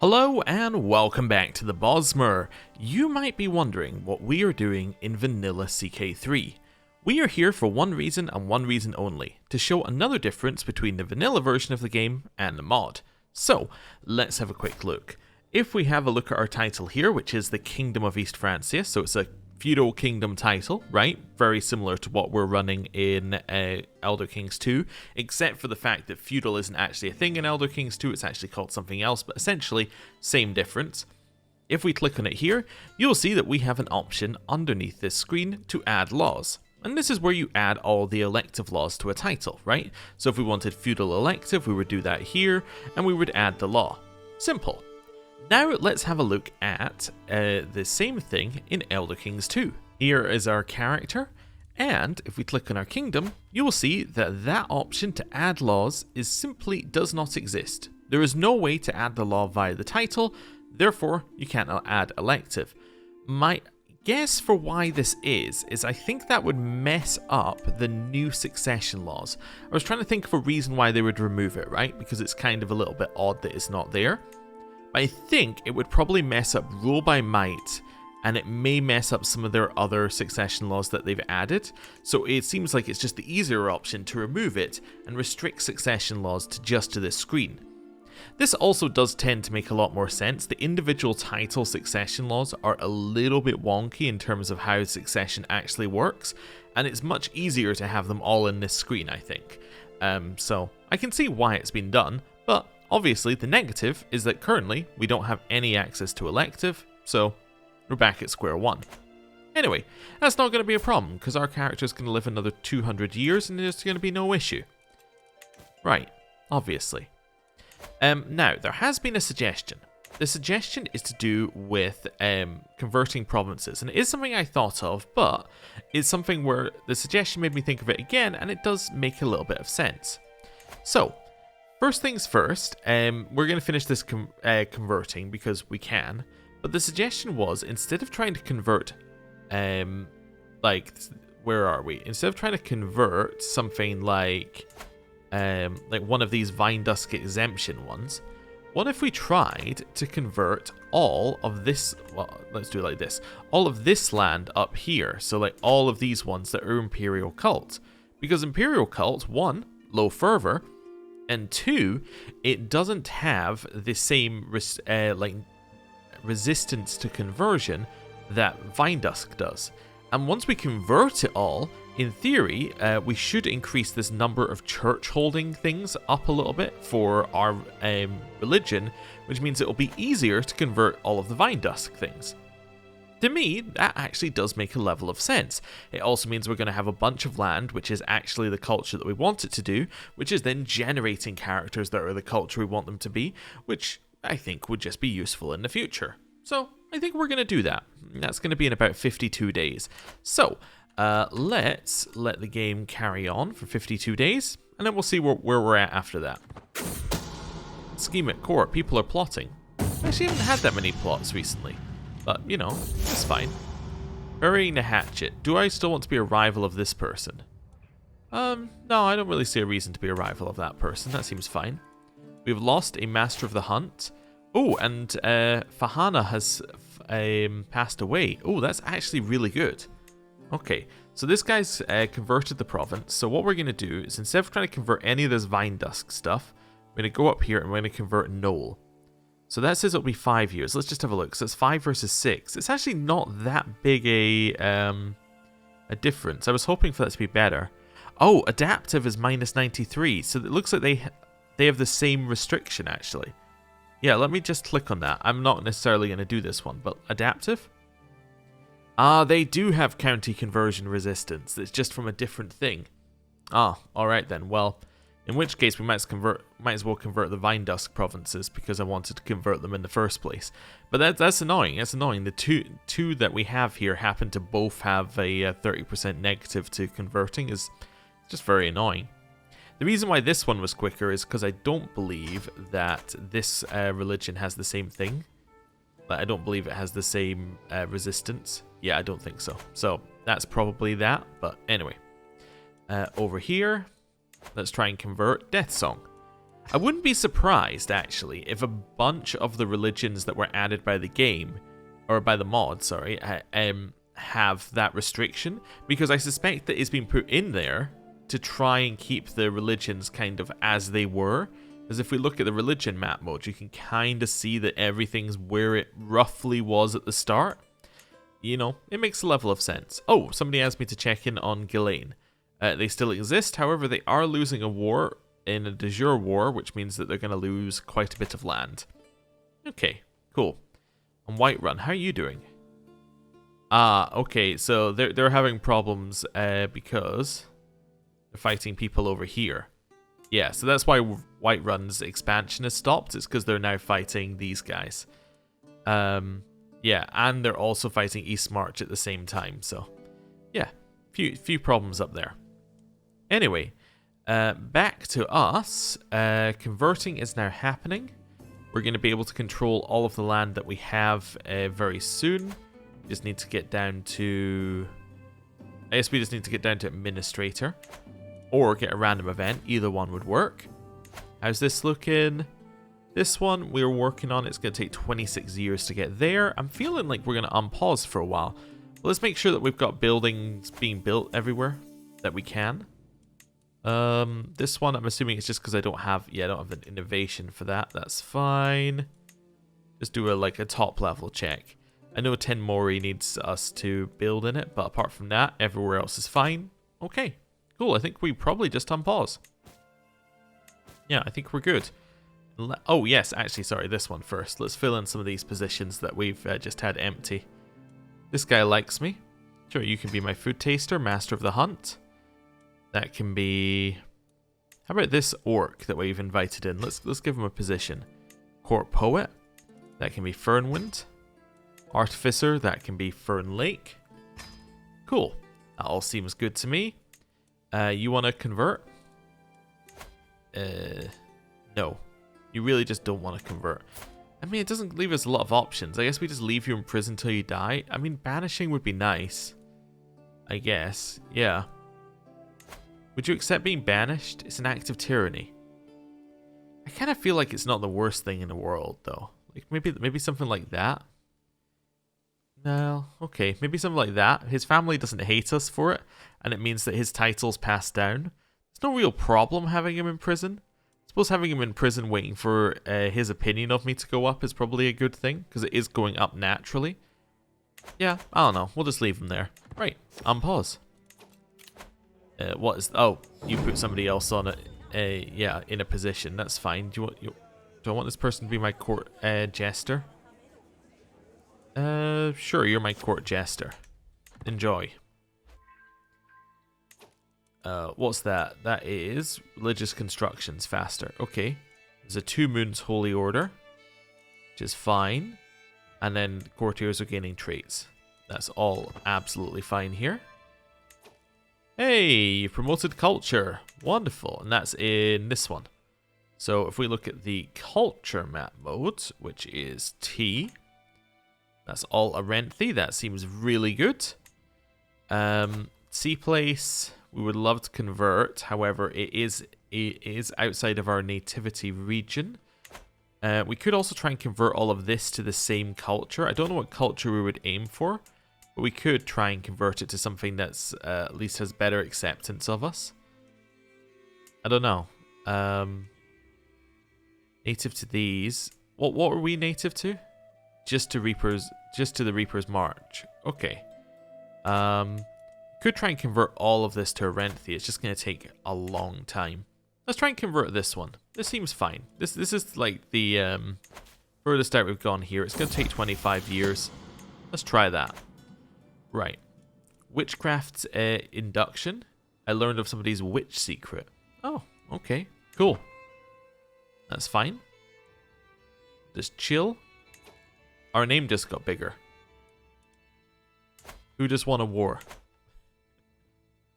Hello and welcome back to the Bosmer. You might be wondering what we are doing in vanilla CK3. We are here for one reason and one reason only, to show another difference between the vanilla version of the game and the mod. So, let's have a quick look. If we have a look at our title here, which is the Kingdom of East Francia, so it's a feudal kingdom title, right? Very similar to what we're running in Elder Kings 2, except for the fact that feudal isn't actually a thing in Elder Kings 2, it's actually called something else, but essentially, same difference. If we click on it here, you'll see that we have an option underneath this screen to add laws. And this is where you add all the elective laws to a title, right? So if we wanted feudal elective, we would do that here, and we would add the law. Simple. Now let's have a look at the same thing in Elder Kings 2. Here is our character, and if we click on our kingdom, you will see that that option to add laws simply does not exist. There is no way to add the law via the title, therefore you can't add elective. My guess for why this is I think that would mess up the new succession laws. I was trying to think of a reason why they would remove it, right? Because it's kind of a little bit odd that it's not there. I think it would probably mess up rule by might, and it may mess up some of their other succession laws that they've added, so it seems like it's just the easier option to remove it and restrict succession laws to just to this screen. This also does tend to make a lot more sense. The individual title succession laws are a little bit wonky in terms of how succession actually works, and it's much easier to have them all in this screen, I think. So I can see why it's been done, but obviously, the negative is that currently we don't have any access to elective, so we're back at square one. Anyway, that's not going to be a problem, because our character is going to live another 200 years and there's going to be no issue. Right, obviously. Now, there has been a suggestion. The suggestion is to do with converting provinces, and it is something I thought of, but it's something where the suggestion made me think of it again, and it does make a little bit of sense. So, first things first, we're going to finish this converting because we can, but the suggestion was, instead of trying to convert, where are we? Instead of trying to convert something like one of these Vine Dusk exemption ones, what if we tried to convert all of this, well, let's do it like this, all of this land up here, so like all of these ones that are Imperial Cult, because Imperial Cult, one, low fervor, and two, it doesn't have the same resistance to conversion that Vine Dusk does. And once we convert it all, in theory, we should increase this number of church holding things up a little bit for our religion, which means it will be easier to convert all of the Vine Dusk things. To me, that actually does make a level of sense. It also means we're going to have a bunch of land, which is actually the culture that we want it to do, which is then generating characters that are the culture we want them to be, which I think would just be useful in the future. So, I think we're going to do that. That's going to be in about 52 days. So, let's let the game carry on for 52 days, and then we'll see where we're at after that. Scheme at court, people are plotting. I actually haven't had that many plots recently. But, you know, it's fine. Burying the hatchet. Do I still want to be a rival of this person? No, I don't really see a reason to be a rival of that person. That seems fine. We've lost a Master of the Hunt. Oh, and Fahana has passed away. Oh, that's actually really good. Okay, so this guy's converted the province. So what we're going to do is, instead of trying to convert any of this Vine Dusk stuff, we're going to go up here and we're going to convert Knoll. So that says it'll be 5 years. Let's just have a look. So it's 5 versus 6. It's actually not that big a difference. I was hoping for that to be better. Oh, adaptive is minus 93. So it looks like they have the same restriction, actually. Yeah, let me just click on that. I'm not necessarily going to do this one, but adaptive? Ah, they do have county conversion resistance. It's just from a different thing. Ah, alright then. Well, in which case, we might as well convert the Vine Dusk provinces, because I wanted to convert them in the first place. But that's annoying. That's annoying. The two that we have here happen to both have a 30% negative to converting. Is just very annoying. The reason why this one was quicker is because I don't believe that this religion has the same thing. I don't believe it has the same resistance. Yeah, I don't think so. So that's probably that. But anyway, over here, let's try and convert Death Song. I wouldn't be surprised, actually, if a bunch of the religions that were added by the game, or by the mod, sorry, have that restriction, because I suspect that it's been put in there to try and keep the religions kind of as they were. Because if we look at the religion map mode, you can kind of see that everything's where it roughly was at the start. You know, it makes a level of sense. Oh, somebody asked me to check in on Ghislaine. They still exist, however, they are losing a war in a de jure war, which means that they're going to lose quite a bit of land. Okay, cool. And Whiterun, how are you doing? Okay, so they're having problems because they're fighting people over here. Yeah, so that's why Whiterun's expansion has stopped. It's because they're now fighting these guys. Yeah, and they're also fighting East March at the same time. So, yeah, few problems up there. Anyway, back to us. Converting is now happening. We're going to be able to control all of the land that we have very soon. We just need to get down to... I guess we just need to get down to Administrator. Or get a random event. Either one would work. How's this looking? This one we're working on. It's going to take 26 years to get there. I'm feeling like we're going to unpause for a while. But let's make sure that we've got buildings being built everywhere that we can. This one, I'm assuming it's just because I don't have the innovation for that. That's fine. Just do a top level check. I know Tenmori needs us to build in it, but apart from that, everywhere else is fine. Okay, cool. I think we probably just unpause. Yeah, I think we're good. Oh yes, actually, sorry, this one first. Let's fill in some of these positions that we've just had empty. This guy likes me. Sure, you can be my food taster, master of the hunt. That can be... How about this orc that we've invited in? Let's give him a position. Court poet. That can be Fernwind. Artificer. That can be Fern Lake. Cool. That all seems good to me. You want to convert? No. You really just don't want to convert. I mean, it doesn't leave us a lot of options. I guess we just leave you in prison until you die. I mean, banishing would be nice. I guess. Yeah. Would you accept being banished? It's an act of tyranny. I kind of feel like it's not the worst thing in the world, though. Like, maybe something like that? No. Okay, maybe something like that. His family doesn't hate us for it, and it means that his title's passed down. There's no real problem having him in prison. I suppose having him in prison waiting for his opinion of me to go up is probably a good thing, because it is going up naturally. Yeah, I don't know. We'll just leave him there. Right, unpause. What is... Oh, you put somebody else on it. Yeah, in a position. That's fine. Do I want this person to be my court jester? Sure, you're my court jester. Enjoy. What's that? That is religious constructions faster. Okay. There's a 2 Moons Holy Order, which is fine. And then courtiers are gaining traits. That's all absolutely fine here. Hey, you promoted culture. Wonderful. And that's in this one. So if we look at the culture map mode, which is T, that's all Arenthi. That seems really good. C place, we would love to convert. However, it is outside of our nativity region. We could also try and convert all of this to the same culture. I don't know what culture we would aim for. But we could try and convert it to something that's at least has better acceptance of us. I don't know. Native to these. What are we native to? Just to the Reaper's March. Okay. Could try and convert all of this to Arenthi. It's just going to take a long time. Let's try and convert this one. This seems fine. This is like the furthest out we've gone here. It's going to take 25 years. Let's try that. Right. Witchcraft induction. I learned of somebody's witch secret. Oh, okay. Cool. That's fine. Just chill. Our name just got bigger. Who just won a war?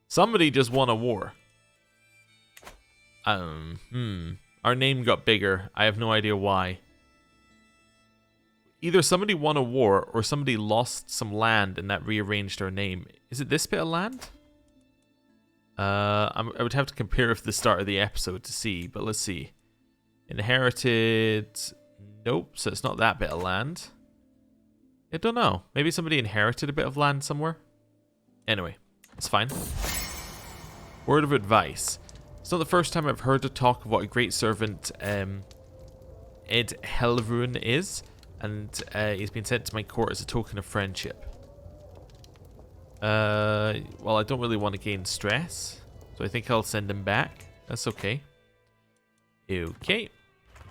Somebody just won a war. Our name got bigger. I have no idea why. Either somebody won a war or somebody lost some land and that rearranged our name. Is it this bit of land? I would have to compare with the start of the episode to see, but let's see. Inherited. Nope, so it's not that bit of land. I don't know. Maybe somebody inherited a bit of land somewhere. Anyway, it's fine. Word of advice. It's not the first time I've heard the talk of what a great servant Ed Helvrun is, and he's been sent to my court as a token of friendship. Well, I don't really want to gain stress, so I think I'll send him back. That's okay. Okay.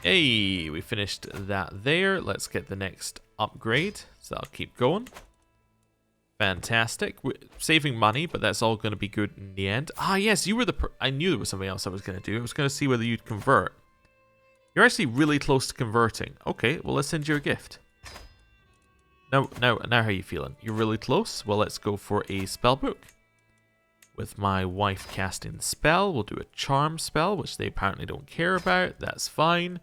Hey, we finished that there. Let's get the next upgrade, so I'll keep going. Fantastic. We're saving money, but that's all going to be good in the end. Ah, yes, you were the I knew there was something else I was going to do. I was going to see whether you'd convert. You're actually really close to converting. Okay, well, let's send you a gift. Now how are you feeling? You're really close? Well, let's go for a spell book. With my wife casting the spell, we'll do a charm spell, which they apparently don't care about. That's fine.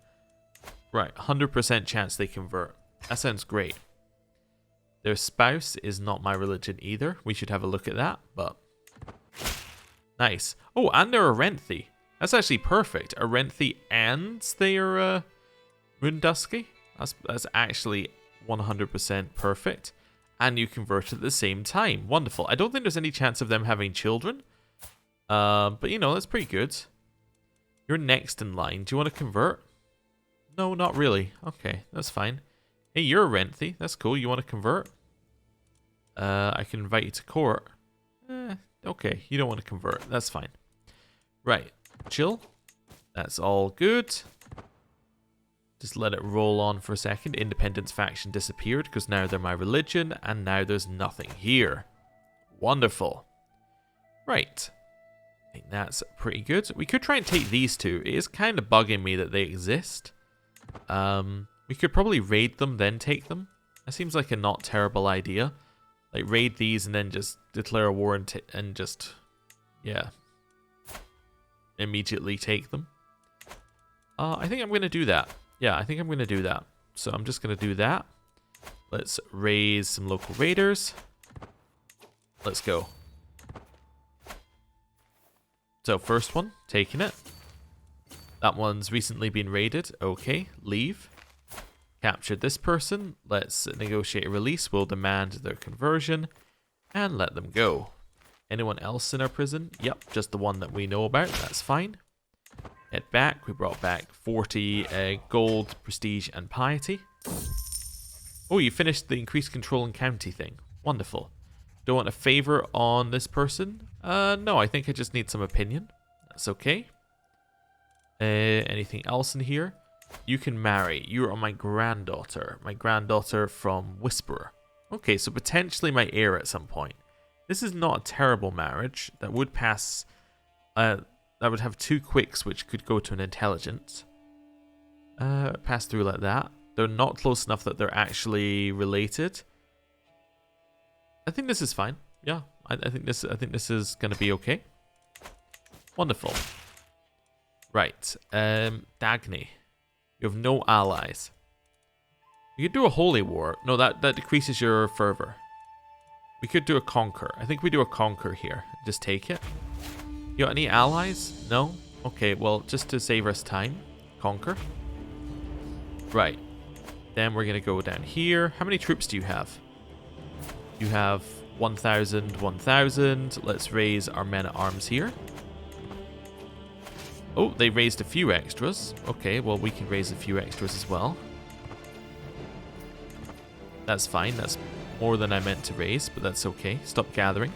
Right, 100% chance they convert. That sounds great. Their spouse is not my religion either. We should have a look at that, but... Nice. Oh, and they're a Renthi. That's actually perfect. A Renthi and they're Moondusky. That's actually 100% perfect. And you convert at the same time. Wonderful. I don't think there's any chance of them having children. But, you know, that's pretty good. You're next in line. Do you want to convert? No, not really. Okay, that's fine. Hey, you're a Renthi. That's cool. You want to convert? I can invite you to court. Okay, you don't want to convert. That's fine. Right. Chill. That's all good. Just let it roll on for a second. Independence faction disappeared because now they're my religion, and now there's nothing here. Wonderful. Right. I think that's pretty good. We could try and take these two. It is kind of bugging me that they exist. We could probably raid them, then take them. That seems like a not terrible idea. Like, raid these and then just declare a war and just, yeah, immediately take them. I think I'm going to do that. Yeah, I think I'm going to do that. So I'm just going to do that. Let's raise some local raiders. Let's go. So first one, taking it. That one's recently been raided. Okay, leave. Captured this person. Let's negotiate a release. We'll demand their conversion and let them go. Anyone else in our prison? Yep, just the one that we know about. That's fine. Head back. We brought back 40 gold, prestige, and piety. Oh, you finished the increased control and county thing. Wonderful. Don't want a favor on this person? No, I think I just need some opinion. That's okay. Anything else in here? You can marry. You are my granddaughter. My granddaughter from Whisperer. Okay, so potentially my heir at some point. This is not a terrible marriage. That would pass... that would have 2 quicks, which could go to an intelligence. Pass through like that. They're not close enough that they're actually related. I think this is fine. Yeah, I think this is going to be okay. Wonderful. Right. Dagny. You have no allies. You could do a holy war. No, that decreases your fervor. We could do a conquer. I think we do a conquer here. Just take it. You got any allies? No? Okay, well, just to save us time. Conquer. Right. Then we're going to go down here. How many troops do you have? You have 1,000, 1,000. Let's raise our men-at-arms here. Oh, they raised a few extras. Okay, well, we can raise a few extras as well. That's fine. That's more than I meant to raise, but that's okay. Stop gathering.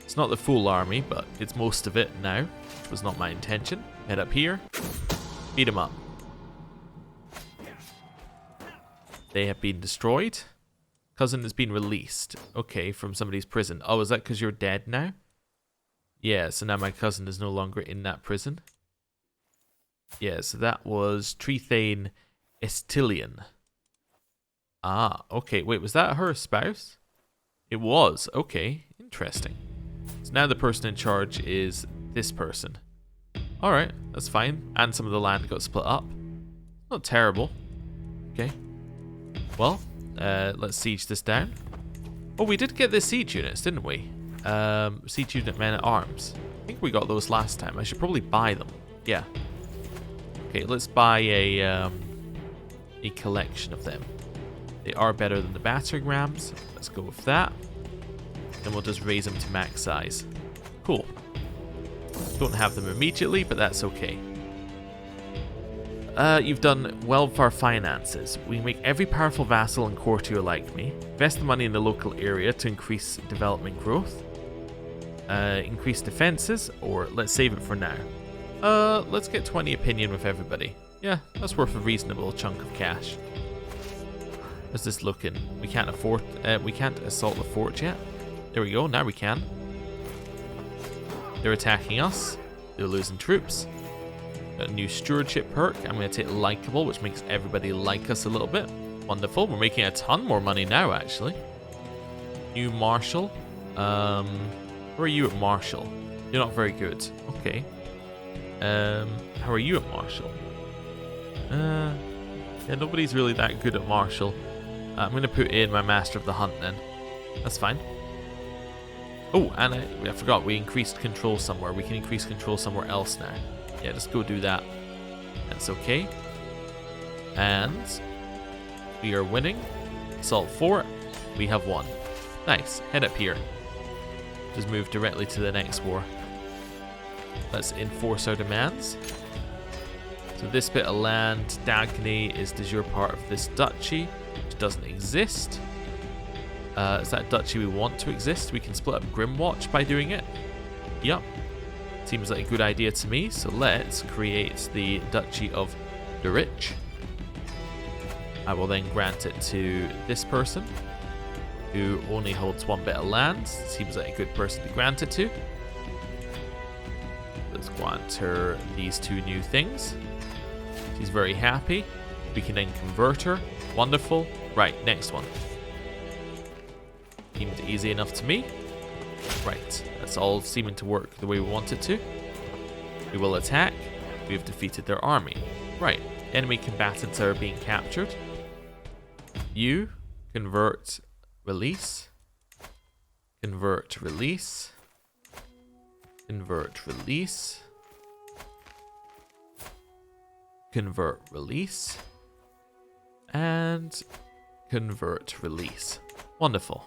It's not the full army, but it's most of it now. Which was not my intention. Head up here. Beat them up. They have been destroyed. Cousin has been released. Okay, from somebody's prison. Oh, is that because you're dead now? Yeah, so now my cousin is no longer in that prison. Yeah, so that was Trethane Estilian. Ah, okay. Wait, was that her spouse? It was. Okay, interesting. So now the person in charge is this person. Alright, that's fine. And some of the land got split up. Not terrible. Okay. Well, let's siege this down. Oh, we did get the siege units, didn't we? Siege unit men at arms. I think we got those last time. I should probably buy them. Yeah. Okay, let's buy a collection of them. They are better than the battering rams. Let's go with that. Then we'll just raise them to max size. Cool. Don't have them immediately, but that's okay. You've done well with our finances. We make every powerful vassal and courtier like me. Invest the money in the local area to increase development growth. Increase defenses, or let's save it for now. Let's get 20 opinion with everybody. Yeah, that's worth a reasonable chunk of cash. How's this looking? We can't assault the fort yet. There we go, now we can. They're attacking us. They're losing troops. Got a new stewardship perk. I'm going to take likable, which makes everybody like us a little bit. Wonderful. We're making a ton more money now, actually. New marshal. Where are you at marshal? You're not very good. Okay. How are you at marshal? Yeah, nobody's really that good at marshal. I'm going to put in my master of the hunt then. That's fine. Oh, and I forgot we increased control somewhere. We can increase control somewhere else now. Yeah, just go do that. That's okay. And we are winning. Assault 4. We have won. Nice. Head up here. Just move directly to the next war. Let's enforce our demands. So this bit of land, Dagny, is de jure part of this duchy, which doesn't exist. Is that duchy we want to exist? We can split up Grimwatch by doing it. Yup. Seems like a good idea to me. So let's create the Duchy of Durich. I will then grant it to this person, who only holds one bit of land. Seems like a good person to grant it to. Let's grant her these two new things. She's very happy. We can then convert her. Wonderful. Right, next one. Seemed easy enough to me. Right, that's all seeming to work the way we want it to. We will attack. We have defeated their army. Right, enemy combatants are being captured. You convert, release. Convert, release. Convert, release. Convert, release. And convert, release. Wonderful.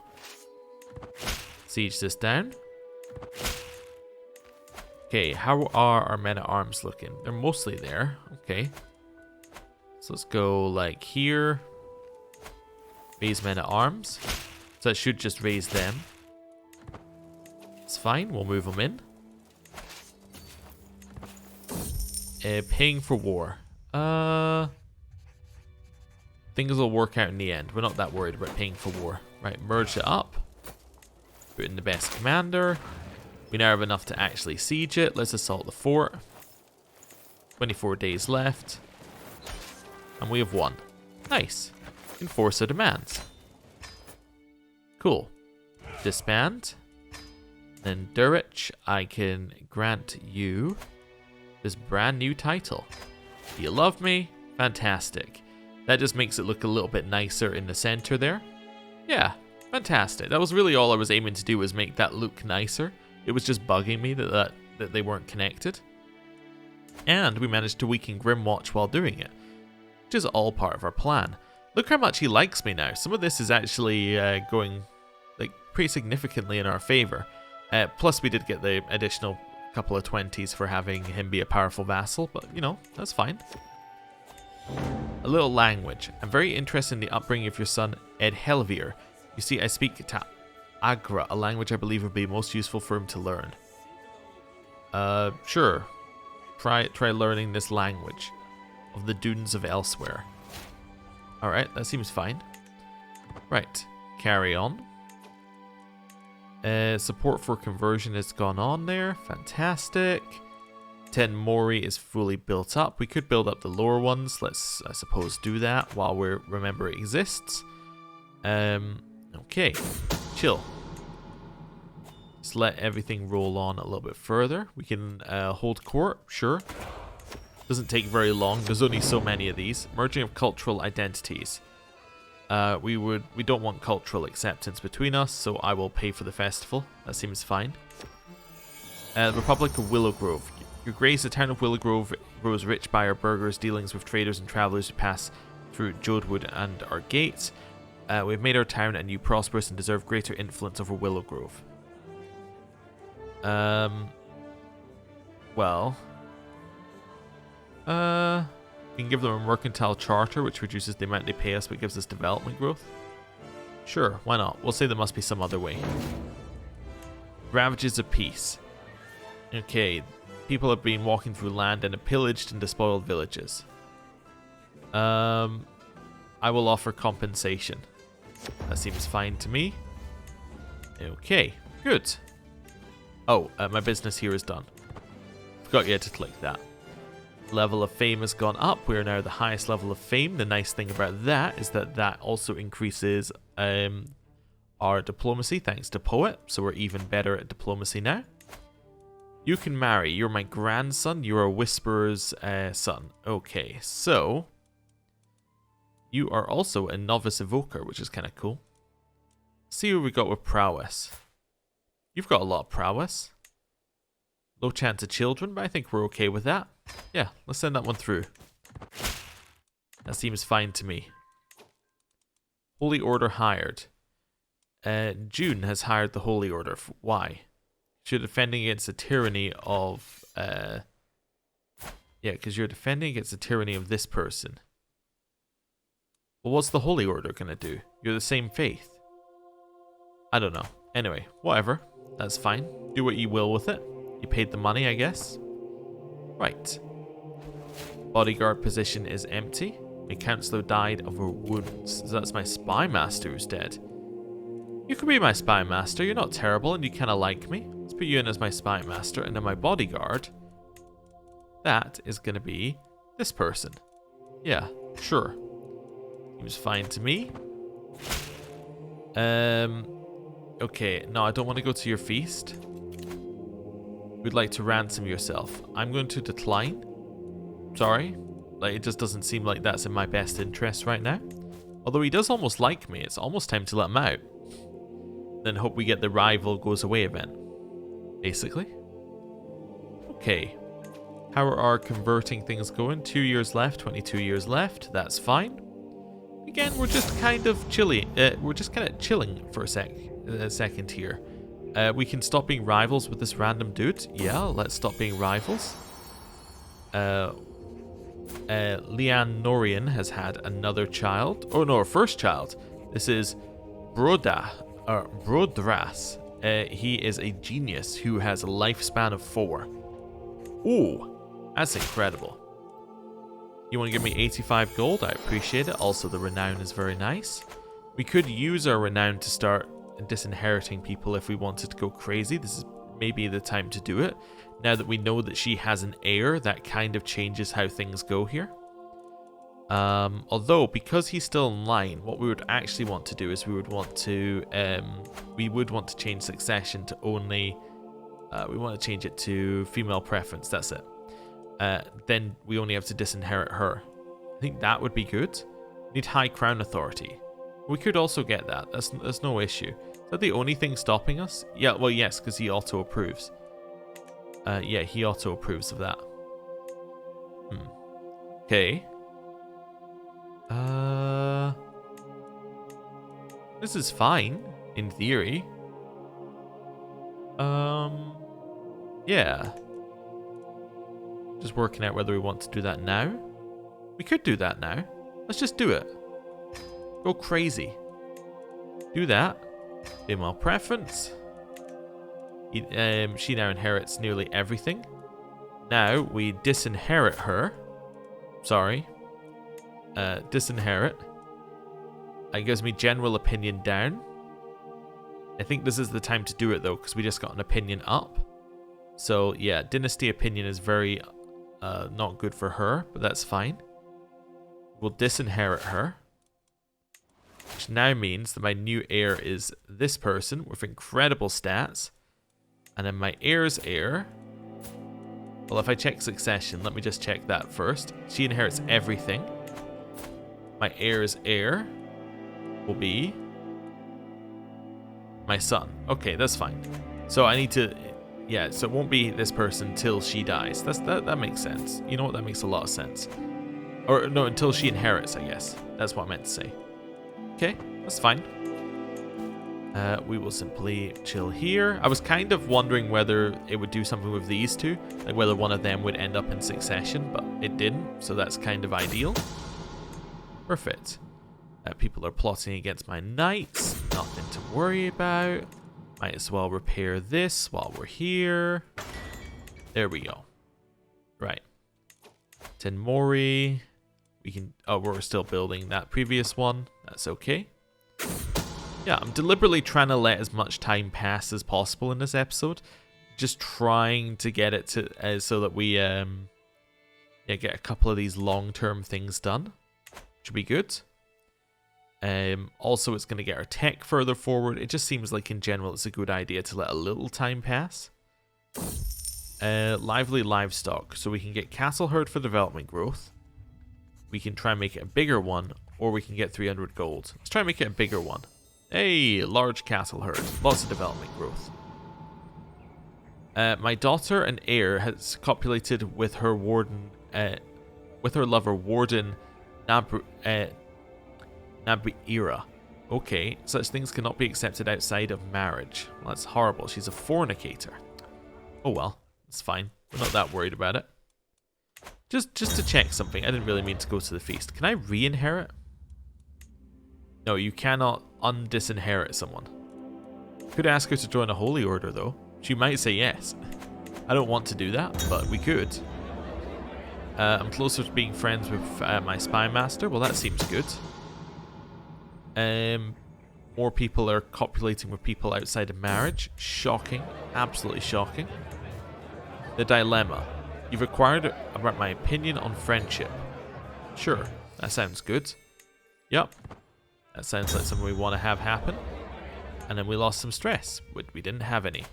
Siege this down. Okay, how are our men-at-arms looking? They're mostly there. Okay. So let's go like here. Raise men-at-arms. So that should just raise them. It's fine. We'll move them in. Paying for war. Things will work out in the end. We're not that worried about paying for war. Right, merge it up. Put in the best commander. We now have enough to actually siege it. Let's assault the fort. 24 days left. And we have won. Nice. Enforce our demands. Cool. Disband. Then Durich, I can grant you this brand new title. Do you love me? Fantastic. That just makes it look a little bit nicer in the center there. Yeah. Fantastic. That was really all I was aiming to do, was make that look nicer. It was just bugging me that they weren't connected. And we managed to weaken Grimwatch while doing it, which is all part of our plan. Look how much he likes me now. Some of this is actually going like pretty significantly in our favor. Plus we did get the additional couple of 20s for having him be a powerful vassal, but you know, that's fine. A little language. I'm very interested in the upbringing of your son, Ed Helvier. You see, I speak Agra, a language I believe would be most useful for him to learn. Sure. Try learning this language of the dunes of elsewhere. Alright, that seems fine. Right, carry on. Support for conversion has gone on there. Fantastic. 10 Mori is fully built up. We could build up the lower ones. Let's, I suppose, do that while we remember it exists. Okay, chill. Just let everything roll on a little bit further. We can hold court, sure. Doesn't take very long. There's only so many of these. Merging of cultural identities. We don't want cultural acceptance between us, so I will pay for the festival. That seems fine. Republic of Willowgrove. Your grace, the town of Willowgrove grows rich by our burghers' dealings with traders and travellers who pass through Jodewood and our gates. We've made our town and you prosperous and deserve greater influence over Willowgrove. Well, we can give them a mercantile charter, which reduces the amount they pay us, but gives us development growth. Sure, why not? We'll say there must be some other way. Ravages of peace. Okay, people have been walking through land and have pillaged and despoiled villages. I will offer compensation. That seems fine to me. Okay, good. Oh, my business here is done. Forgot you had to click that. Level of fame has gone up. We are now the highest level of fame. The nice thing about that is that that also increases our diplomacy thanks to Poet. So we're even better at diplomacy now. You can marry. You're my grandson. You're a Whisperer's son. Okay, so you are also a novice evoker, which is kind of cool. See what we got with prowess. You've got a lot of prowess. Low chance of children, but I think we're okay with that. Yeah, let's send that one through. That seems fine to me. Holy Order hired. June has hired the Holy Order. Why? You're defending against the tyranny of... yeah, because you're defending against the tyranny of this person. Well, what's the Holy Order going to do? You're the same faith. I don't know. Anyway, whatever. That's fine. Do what you will with it. You paid the money, I guess. Right. Bodyguard position is empty. My counselor died of her wounds. So that's my spy master who's dead. You can be my spy master. You're not terrible and you kind of like me. Let's put you in as my spy master. And then my bodyguard, that is going to be this person. Yeah, sure. Seems fine to me. Okay, no, I don't want to go to your feast. We'd like to ransom yourself. I'm going to decline. Sorry. Like, it just doesn't seem like that's in my best interest right now. Although he does almost like me. It's almost time to let him out. Then hope we get the rival goes away event. Basically. Okay. How are our converting things going? 2 years left, 22 years left. That's fine. Again, we're just kind of chilling. We're just kind of chilling for a second here. We can stop being rivals with this random dude. Yeah, let's stop being rivals. Leanne Norian has had another child. Oh no, her first child. This is Brodras. He is a genius who has a lifespan of 4. Ooh, that's incredible. You want to give me 85 gold? I appreciate it. Also, the renown is very nice. We could use our renown to start disinheriting people if we wanted to go crazy. This is maybe the time to do it. Now that we know that she has an heir, that kind of changes how things go here. Although, because he's still in line, what we would actually want to do is we would want to change succession to only... we want to change it to female preference. That's it. Then we only have to disinherit her. I think that would be good. Need high crown authority. We could also get that. That's no issue. Is that the only thing stopping us? Yeah, well, yes, because he auto approves. Yeah, he auto approves of that. Okay. This is fine in theory. Yeah. Just working out whether we want to do that now. We could do that now. Let's just do it. Go crazy. Do that. Female preference. She now inherits nearly everything. Now we disinherit her. Sorry. Disinherit. It gives me general opinion down. I think this is the time to do it though, because we just got an opinion up. So yeah, dynasty opinion is very not good for her, but that's fine. We'll disinherit her. Which now means that my new heir is this person with incredible stats. And then my heir's heir... Well, if I check succession, let me just check that first. She inherits everything. My heir's heir will be my son. Okay, that's fine. So I need to Yeah, so it won't be this person till she dies. That makes sense. You know what? That makes a lot of sense. Or no, until she inherits, I guess. That's what I meant to say. Okay, that's fine. We will simply chill here. I was kind of wondering whether it would do something with these two, like whether one of them would end up in succession, but it didn't, so that's kind of ideal. Perfect. People are plotting against my knights. Nothing to worry about. Might as well repair this while we're here. There we go. Right. Tenmori. We can... Oh, we're still building that previous one. That's okay. Yeah, I'm deliberately trying to let as much time pass as possible in this episode. Just trying to get it to so that we get a couple of these long-term things done. Should be good. Also, it's going to get our tech further forward. It just seems like in general it's a good idea to let a little time pass. Lively livestock. So we can get castle herd for development growth. We can try and make it a bigger one, or we can get 300 gold. Let's try and make it a bigger one. Hey, large castle herd. Lots of development growth. My daughter and heir has copulated with her warden, with her lover warden Nabriira. Okay, such things cannot be accepted outside of marriage. Well, that's horrible. She's a fornicator. Oh well, it's fine. We're not that worried about it. Just to check something. I didn't really mean to go to the feast. Can I re-inherit? No, you cannot undisinherit someone. Could ask her to join a holy order, though. She might say yes. I don't want to do that, but we could. I'm closer to being friends with my spy master. Well, that seems good. More people are copulating with people outside of marriage. Shocking. Absolutely shocking. The dilemma. You've inquired about my opinion on friendship. Sure, that sounds good. Yep. That sounds like something we want to have happen. And then we lost some stress. We didn't have any.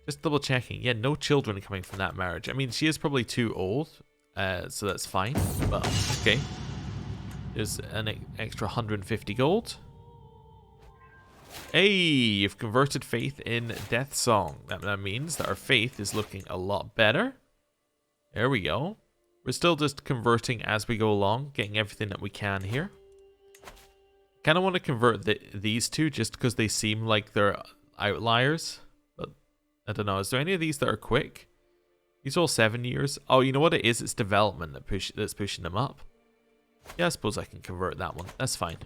Just double checking. Yeah, no children coming from that marriage. I mean, she is probably too old. So that's fine. But, okay. There's an extra 150 gold. Hey, you've converted faith in Death Song. That means that our faith is looking a lot better. There we go. We're still just converting as we go along, getting everything that we can here. Kind of want to convert these two just because they seem like they're outliers. But I don't know. Is there any of these that are quick? These are all 7 years. Oh, you know what it is? It's development that's pushing them up. Yeah, I suppose I can convert that one. That's fine.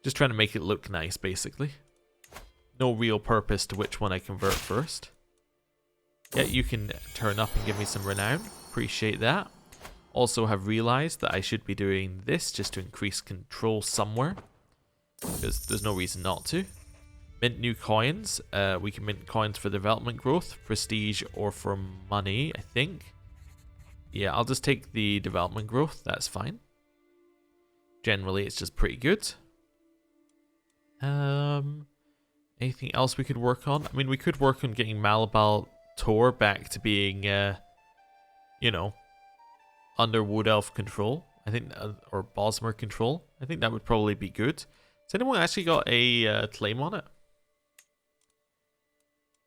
Just trying to make it look nice, basically. No real purpose to which one I convert first. Yeah, you can turn up and give me some renown. Appreciate that. Also have realized that I should be doing this just to increase control somewhere. Because there's no reason not to. Mint new coins. We can mint coins for development growth, prestige, or for money, I think. Yeah, I'll just take the development growth. That's fine. Generally, it's just pretty good. Anything else we could work on? I mean, we could work on getting Malabal Tor back to being, you know, under Wood Elf control. I think, or Bosmer control. I think that would probably be good. Has anyone actually got a claim on it?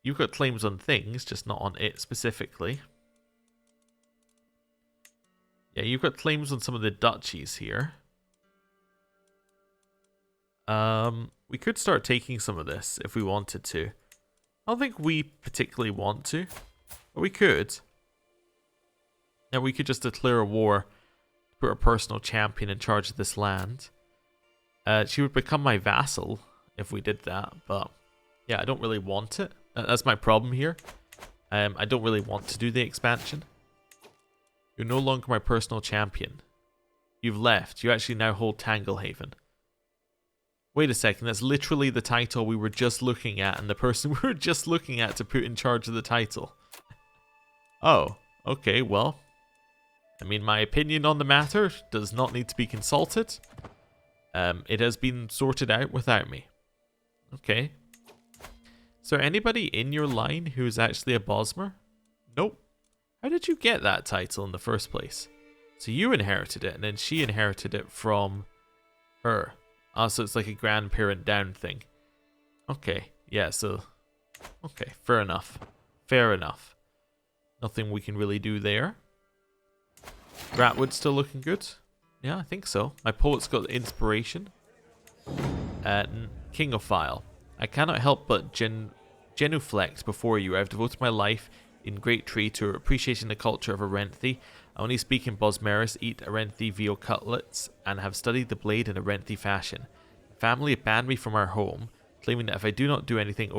You've got claims on things, just not on it specifically. Yeah, you've got claims on some of the duchies here. We could start taking some of this if we wanted to. I don't think we particularly want to, but we could. Now we could just declare a war, put a personal champion in charge of this land. She would become my vassal if we did that, but yeah, I don't really want it. That's my problem here. I don't really want to do the expansion. You're no longer my personal champion. You've left. You actually now hold Tanglehaven. Wait a second, that's literally the title we were just looking at and the person we were just looking at to put in charge of the title. Oh, okay, well. I mean, my opinion on the matter does not need to be consulted. It has been sorted out without me. Okay. Is there anybody in your line who's actually a Bosmer? Nope. How did you get that title in the first place? So you inherited it, and then she inherited it from her. Oh, so it's like a grandparent down thing. Okay, yeah, so Okay, fair enough. Fair enough. Nothing we can really do there. Ratwood's still looking good. Yeah, I think so. My poet's got inspiration. King of File. I cannot help but genuflect before you. I have devoted my life in great tree to appreciating the culture of Arenthi. I only speak in Bosmeris, eat Arenthi veal cutlets, and have studied the blade in Arenthi fashion. My family banned me from our home, claiming that if I do not do anything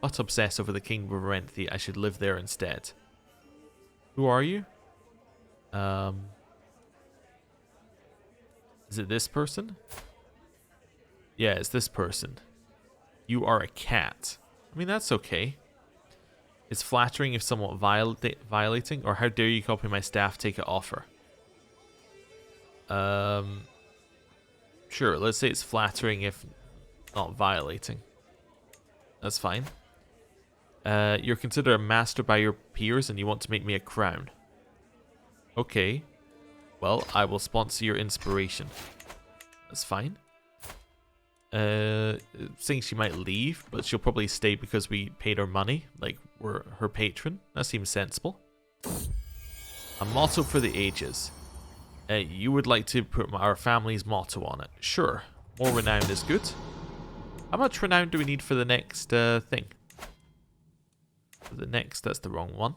but obsess over the kingdom of Arenthi, I should live there instead. Who are you? Is it this person? Yeah, it's this person. You are a cat. I mean, that's okay. It's flattering if somewhat violating, or how dare you copy my staff, take it offer. Sure, let's say it's flattering if not violating. That's fine. You're considered a master by your peers and you want to make me a crown. Okay. Well, I will sponsor your inspiration. That's fine. Saying she might leave, but she'll probably stay because we paid her money. Like, we're her patron. That seems sensible. A motto for the ages. You would like to put our family's motto on it. Sure. More renown is good. How much renown do we need for the next thing? For the next, that's the wrong one.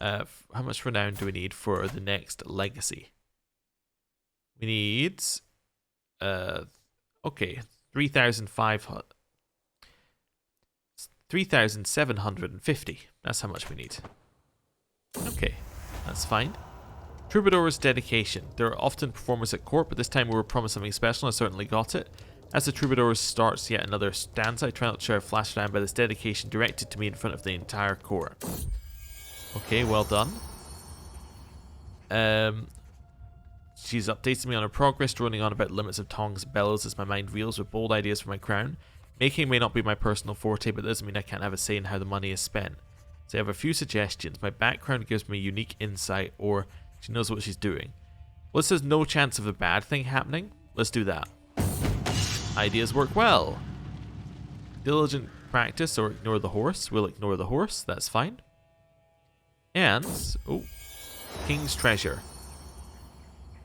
How much renown do we need for the next legacy? We need... okay, 3,750. That's how much we need. Okay, that's fine. Troubadour's dedication. There are often performers at court, but this time we were promised something special and I certainly got it. As the troubadour starts yet another stanza, I try not to share flash down by this dedication directed to me in front of the entire court. Okay, well done. She's updated me on her progress, droning on about limits of tongs and bellows as my mind reels with bold ideas for my crown. Making may not be my personal forte, but that doesn't mean I can't have a say in how the money is spent. So I have a few suggestions. My background gives me unique insight, or she knows what she's doing. Well, this has no chance of a bad thing happening. Let's do that. Ideas work well. Diligent practice or ignore the horse. We'll ignore the horse. That's fine. And, oh, King's Treasure.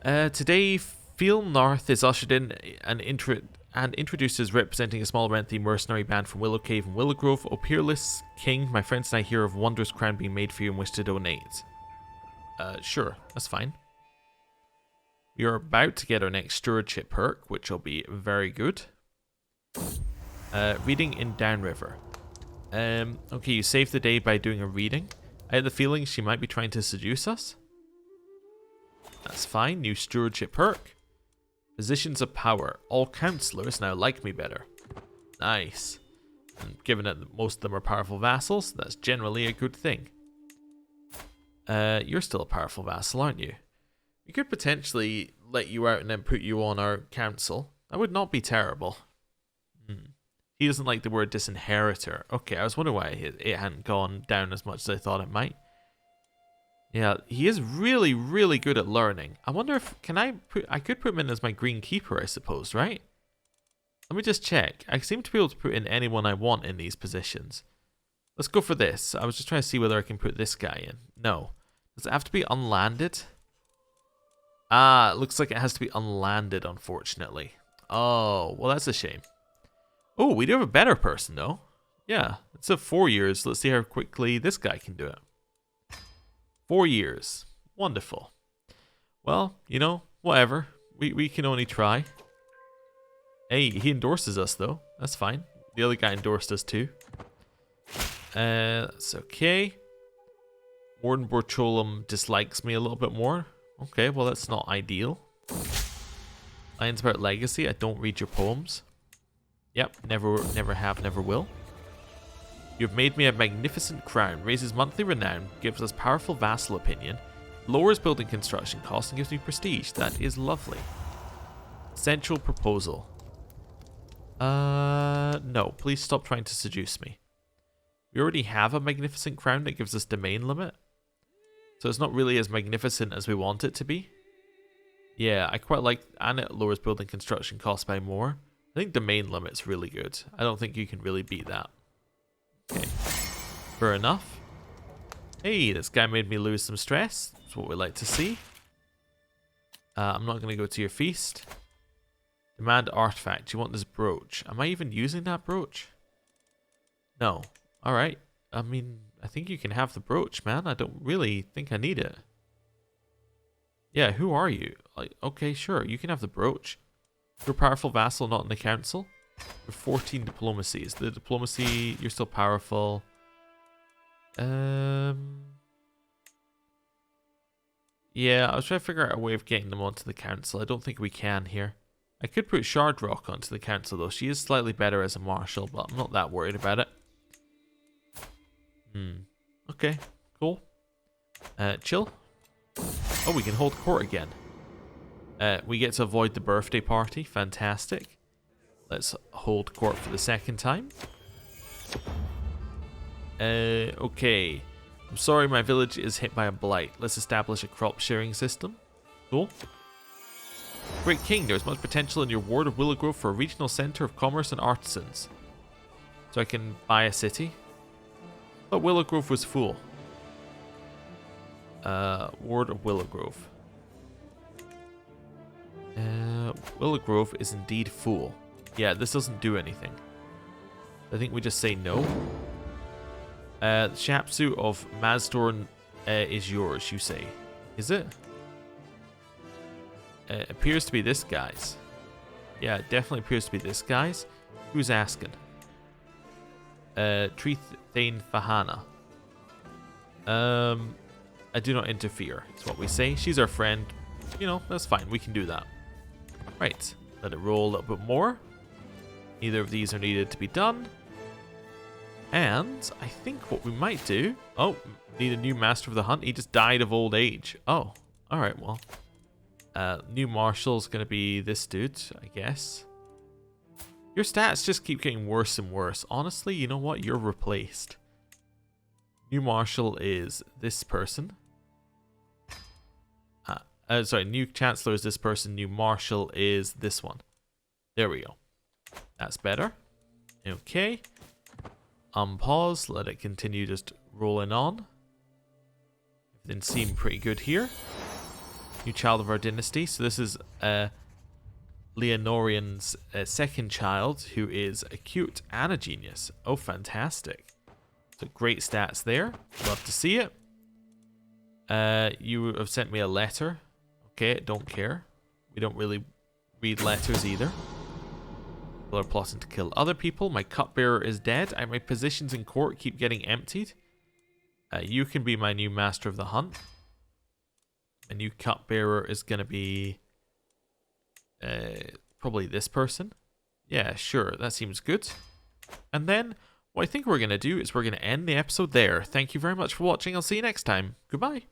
Today, Phil North is ushered in and introduces representing a small Arenthi mercenary band from Willow Cave and Willow Grove. O peerless king, my friends and I hear of wondrous crown being made for you and wish to donate. Sure, that's fine. We are about to get our next stewardship perk, which will be very good. Reading in Downriver. Okay, you saved the day by doing a reading. I had the feeling she might be trying to seduce us. That's fine. New stewardship perk. Positions of power. All councillors now like me better. Nice. And given that most of them are powerful vassals, that's generally a good thing. You're still a powerful vassal, aren't you? We could potentially let you out and then put you on our council. That would not be terrible. He doesn't like the word disinheritor. Okay, I was wondering why it hadn't gone down as much as I thought it might. Yeah, he is really, really good at learning. I wonder if, I could put him in as my green keeper, I suppose, right? Let me just check. I seem to be able to put in anyone I want in these positions. Let's go for this. I was just trying to see whether I can put this guy in. No. Does it have to be unlanded? Ah, it looks like it has to be unlanded, unfortunately. Oh, well, that's a shame. Oh, we do have a better person, though. Yeah, it's a 4 years. Let's see how quickly this guy can do it. 4 years. Wonderful. Well, you know, whatever. We can only try. Hey, he endorses us, though. That's fine. The other guy endorsed us, too. That's okay. Warden Borcholum dislikes me a little bit more. Okay, well, that's not ideal. Lines about legacy. I don't read your poems. Yep, never have, never will. You have made me a magnificent crown, raises monthly renown, gives us powerful vassal opinion, lowers building construction costs, and gives me prestige. That is lovely. Central proposal. No, please stop trying to seduce me. We already have a magnificent crown that gives us domain limit. So it's not really as magnificent as we want it to be. Yeah, I quite like, and it lowers building construction costs by more. I think domain limit's really good. I don't think you can really beat that. Okay. Fair enough. Hey, this guy made me lose some stress. That's what we like to see. I'm not going to go to your feast. Demand artifact. You want this brooch. Am I even using that brooch? No. Alright. I mean, I think you can have the brooch, man. I don't really think I need it. Yeah, who are you? Like, okay, sure. You can have the brooch. You're a powerful vassal, not in the council. You're 14 diplomacy. Is the diplomacy... You're still powerful. Yeah, I was trying to figure out a way of getting them onto the council. I don't think we can here. I could put Shardrock onto the council, though. She is slightly better as a marshal, but I'm not that worried about it. Okay, cool. Chill. Oh, we can hold court again. We get to avoid the birthday party. Fantastic. Let's hold court for the second time. Okay. I'm sorry, my village is hit by a blight. Let's establish a crop sharing system. Cool. Great King, there's much potential in your ward of Willowgrove for a regional center of commerce and artisans. So I can buy a city. But Willowgrove was full. Ward of Willowgrove. Willowgrove is indeed full. Yeah, this doesn't do anything. I think we just say no. The Shapsu of Mazdorn is yours, you say. Is it? Appears to be this guy's. Yeah, it definitely appears to be this guy's. Who's asking? Trethane Fahana. I do not interfere. That's what we say. She's our friend. You know, that's fine. We can do that. Right. Let it roll a little bit more. Neither of these are needed to be done. And I think what we might do... Oh, need a new master of the hunt. He just died of old age. Oh, alright, well. New marshal's going to be this dude, I guess. Your stats just keep getting worse and worse. Honestly, you know what? You're replaced. New marshal is this person. Sorry, new chancellor is this person. New marshal is this one. There we go. That's better. Okay. Unpause. Let it continue just rolling on. Everything seemed pretty good here. New child of our dynasty. So this is Leonorian's second child, who is a cute and a genius. Oh, fantastic. So great stats there. Love to see it. You have sent me a letter. Okay, don't care. We don't really read letters either. People are plotting to kill other people. My cupbearer is dead. And my positions in court keep getting emptied. You can be my new master of the hunt. A new cupbearer is going to be probably this person. Yeah, sure. That seems good. And then what I think we're going to do is we're going to end the episode there. Thank you very much for watching. I'll see you next time. Goodbye.